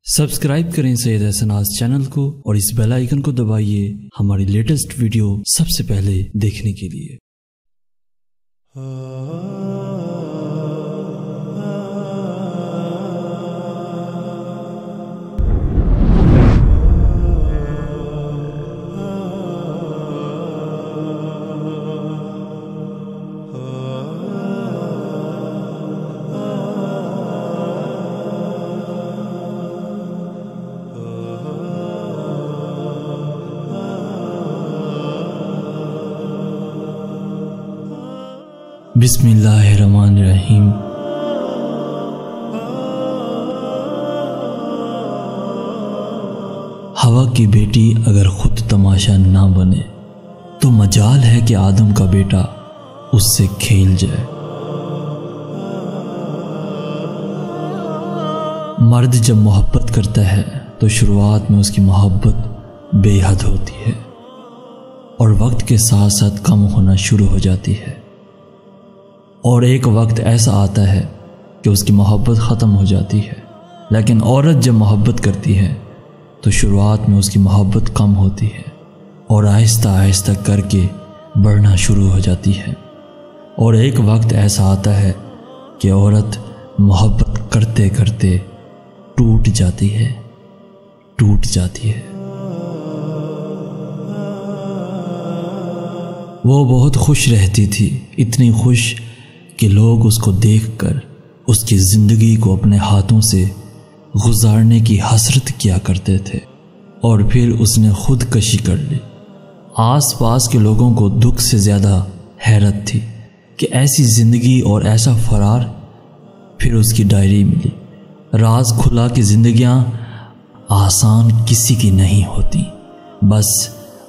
Subscribe کریں سید احسناز channel کو اور اس بیل آئیکن کو دبائیے ہماری لیٹسٹ ویڈیو سب سے پہلے دیکھنے کے لیے۔ بسم اللہ الرحمن الرحیم۔ ہوا کی بیٹی اگر خود تماشا نہ بنے تو مجال ہے کہ آدم کا بیٹا اس سے کھیل جائے۔ مرد جب محبت کرتا ہے تو شروعات میں اس کی محبت بے حد ہوتی ہے اور وقت کے ساتھ ساتھ کم ہونا شروع ہو جاتی ہے، اور ایک وقت ایسا آتا ہے کہ اس کی محبت ختم ہو جاتی ہے۔ لیکن عورت جب محبت کرتی ہے تو شروعات میں اس کی محبت کم ہوتی ہے اور آہستہ آہستہ کر کے بڑھنا شروع ہو جاتی ہے، اور ایک وقت ایسا آتا ہے کہ عورت محبت کرتے کرتے ٹوٹ جاتی ہے۔ وہ بہت خوش رہتی تھی، اتنی خوش کہ لوگ اس کو دیکھ کر اس کی زندگی کو اپنے ہاتھوں سے گزارنے کی حسرت کیا کرتے تھے، اور پھر اس نے خود کشی کر لی۔ آس پاس کے لوگوں کو دکھ سے زیادہ حیرت تھی کہ ایسی زندگی اور ایسا فرار۔ پھر اس کی ڈائری ملی، راز کھلا کہ زندگیاں آسان کسی کی نہیں ہوتی، بس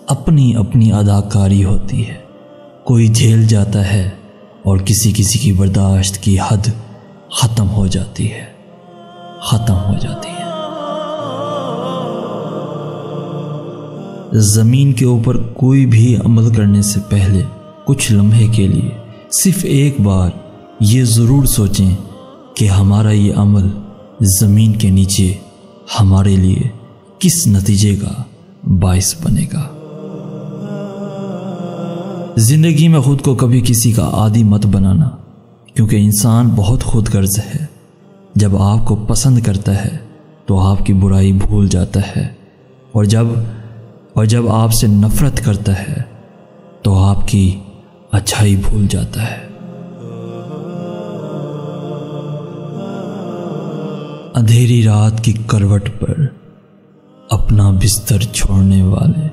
اپنی اپنی اداکاری ہوتی ہے۔ کوئی جھیل جاتا ہے اور کسی کی برداشت کی حد ختم ہو جاتی ہے۔ زمین کے اوپر کوئی بھی عمل کرنے سے پہلے کچھ لمحے کے لیے صرف ایک بار یہ ضرور سوچیں کہ ہمارا یہ عمل زمین کے نیچے ہمارے لیے کس نتیجے کا باعث بنے گا۔ زندگی میں خود کو کبھی کسی کا عادی مت بنانا، کیونکہ انسان بہت خود غرض ہے۔ جب آپ کو پسند کرتا ہے تو آپ کی برائی بھول جاتا ہے، اور جب آپ سے نفرت کرتا ہے تو آپ کی اچھائی بھول جاتا ہے۔ اندھیری رات کی کروٹ پر اپنا بستر چھوڑنے والے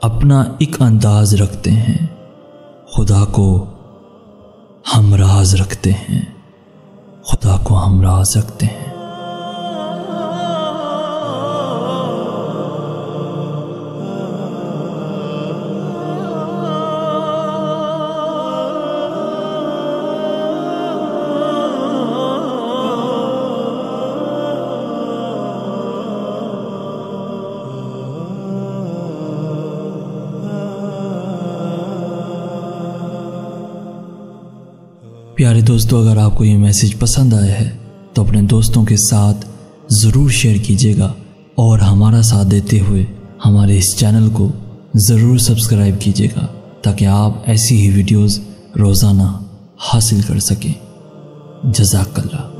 اپنا ایک انداز رکھتے ہیں، خدا کو ہمراز رکھتے ہیں۔ پیارے دوستو، اگر آپ کو یہ میسیج پسند آیا ہے تو اپنے دوستوں کے ساتھ ضرور شیئر کیجیے گا، اور ہمارا ساتھ دیتے ہوئے ہمارے اس چینل کو ضرور سبسکرائب کیجیے گا، تاکہ آپ ایسی ہی ویڈیوز روزانہ حاصل کر سکیں۔ جزاک اللہ۔